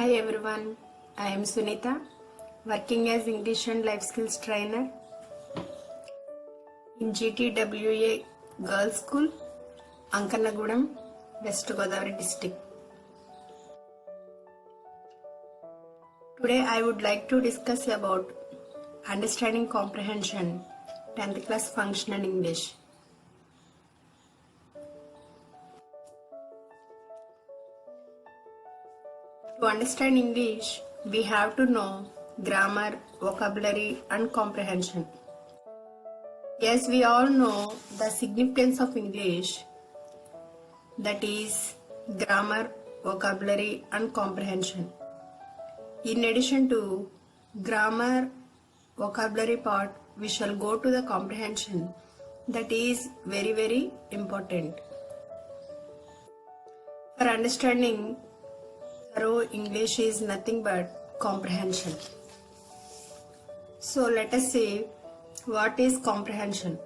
Hi everyone, I am Sunita, working as English and Life Skills Trainer in GTWA Girls School, Ankanagudam, West Godavari District. Today I would like to discuss about understanding comprehension, 10th class functional English. To understand English, we have to know grammar, vocabulary and comprehension. Yes, we all know the significance of English, that is grammar, vocabulary and comprehension. In addition to grammar, vocabulary part, we shall go to the comprehension, that is very important. For understanding thorough English is nothing but comprehension. So let us see what is comprehension.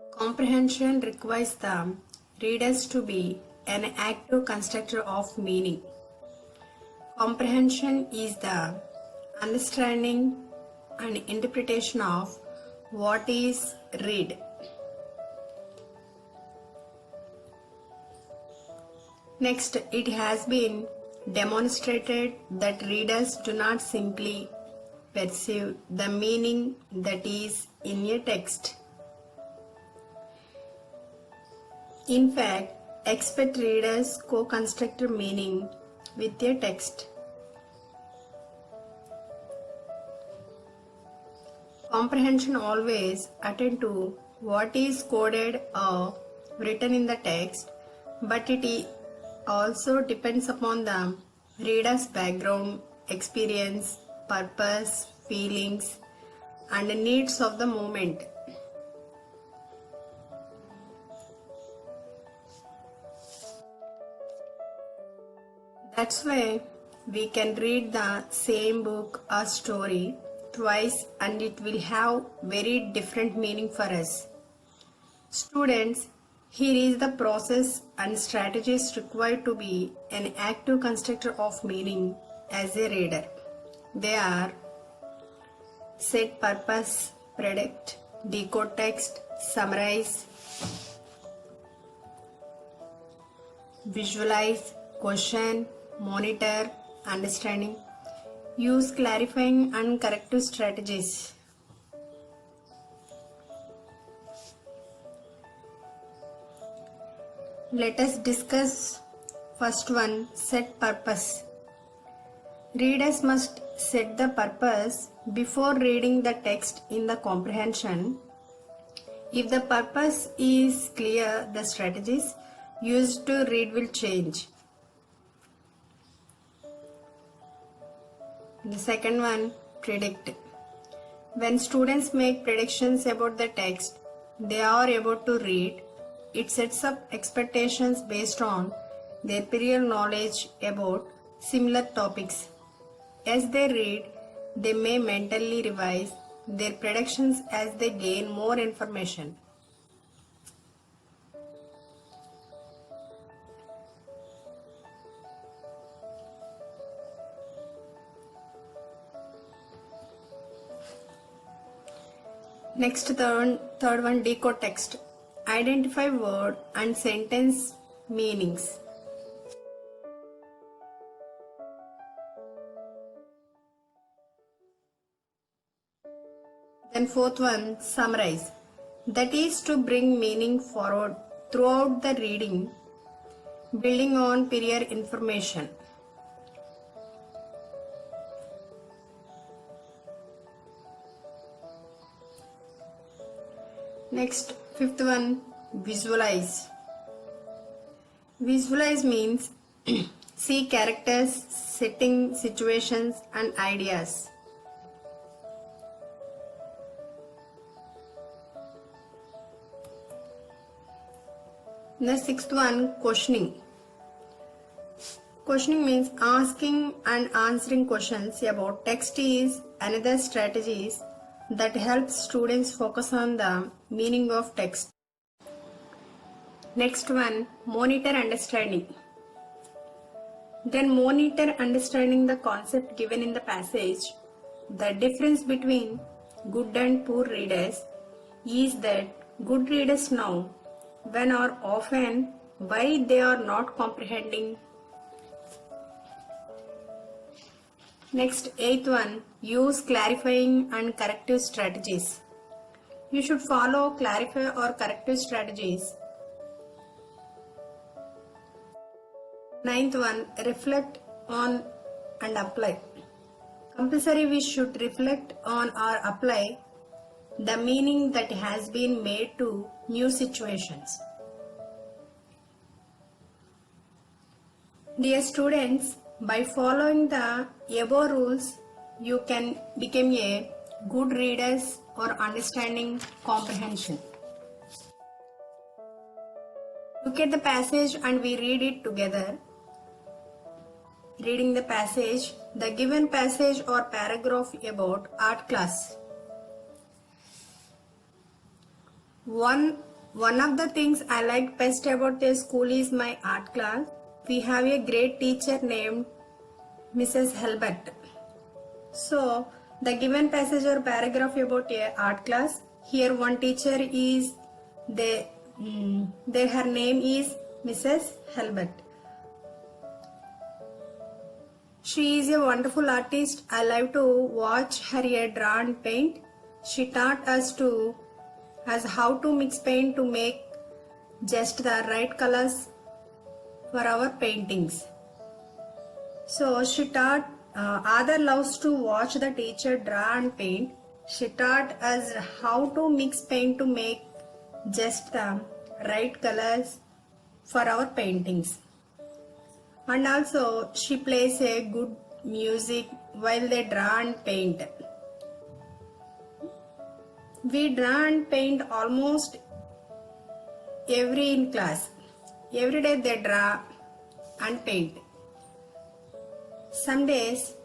Comprehension requires the readers to be an active constructor of meaning. Comprehension is the understanding and interpretation of what is read. Next, it has been demonstrated that readers do not simply perceive the meaning that is in a text. In fact, expert readers co-construct meaning with a text. Comprehension always attend to what is coded or written in the text, but it also depends upon the reader's background, experience, purpose, feelings, and needs of the moment. That's why we can read the same book or story twice and it will have very different meaning for us. Students, here is the process and strategies required to be an active constructor of meaning as a reader. They are: set purpose, predict, decode text, summarize, visualize, question, monitor, understanding, use clarifying and corrective strategies. Let us discuss first one, set purpose. Readers must set the purpose before reading the text in the comprehension. If the purpose is clear, the strategies used to read will change. The second one, predict. When students make predictions about the text they are about to read, it sets up expectations based on their prior knowledge about similar topics. As they read, they may mentally revise their predictions as they gain more information. Next, third one, decode text. Identify word and sentence meanings. Then fourth one, summarize. That is to bring meaning forward throughout the reading, building on prior information. Next, fifth one, visualize. Visualize means see characters, setting, situations and ideas. The sixth one, questioning. Questioning means asking and answering questions about text is another strategies that helps students focus on the meaning of text. Next one, monitor understanding. Then monitor understanding the concept given in the passage. The difference between good and poor readers is that good readers know when or often why they are not comprehending. Next, eighth one, use clarifying and corrective strategies. You should follow clarify or corrective strategies. Ninth one, reflect on and apply. Compulsory we should reflect on or apply the meaning that has been made to new situations. Dear students, by following the above rules, you can become a good readers or understanding comprehension. Look at the passage and we read it together. Reading the passage, the given passage or paragraph about art class. One of the things I like best about the school is my art class. We have a great teacher named Mrs. Helbert. So, the given passage or paragraph about a art class. Here one teacher is her name is Mrs. Helbert. She is a wonderful artist. I love to watch her draw and paint. She taught us how to mix paint to make just the right colors for our paintings. So she taught Ada loves to watch the teacher draw and paint. She taught us how to mix paint to make just the right colors for our paintings. And also she plays a good music while they draw and paint. We draw and paint almost in class. Every day they draw and paint. Some days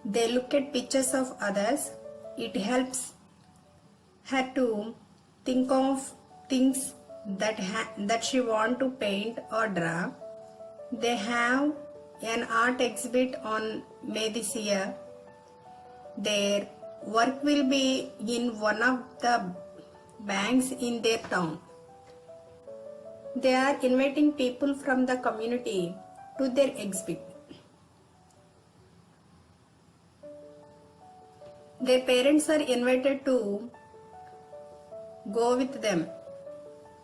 they look at pictures of others. It helps her to think of things that she want to paint or draw. They have an art exhibit on May this year. Their work will be in one of the banks in their town. They are inviting people from the community to their exhibit. Their parents are invited to go with them.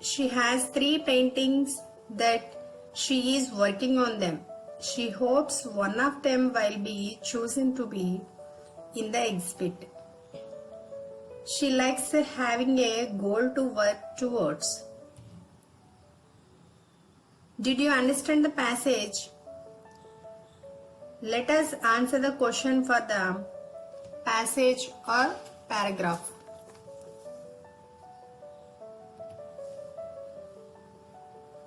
She has 3 paintings that she is working on them. She hopes one of them will be chosen to be in the exhibit. She likes having a goal to work towards. Did you understand the passage? Let us answer the question for the passage or paragraph.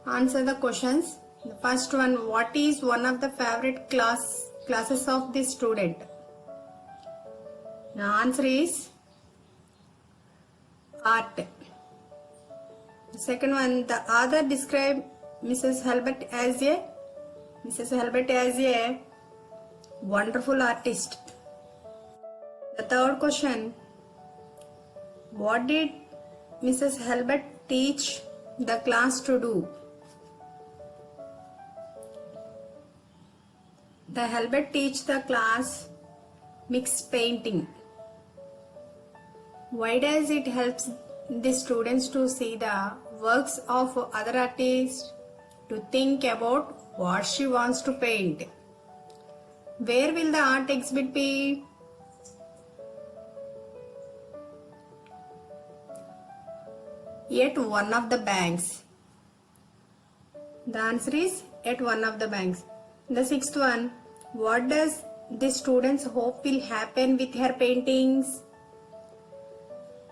Answer the questions. The first one, what is one of the favorite classes of the student? The answer is art. The second one, the author described Mrs. Helbert as a wonderful artist. The third question, what did Mrs. Helbert teach the class to do? The Helbert teach the class mixed painting. Why does it help the students to see the works of other artists, to think about what she wants to paint? Where will the art exhibit be? At one of the banks. The answer is at one of the banks. The sixth one, what does the students hope will happen with her paintings?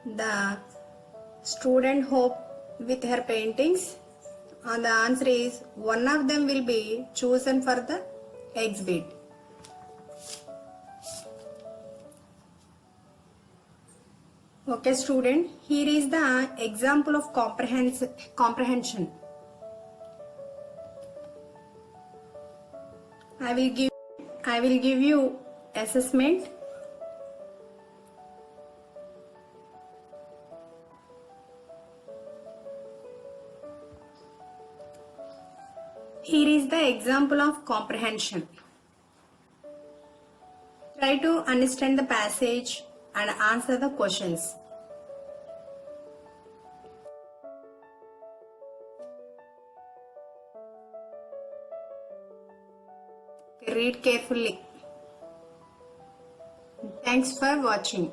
The student hope with her paintings, and the answer is one of them will be chosen for the exhibit. Okay student, here is the example of comprehension. I will give you assessment. Here is the example of comprehension. Try to understand the passage and answer the questions. Read carefully. Thanks for watching.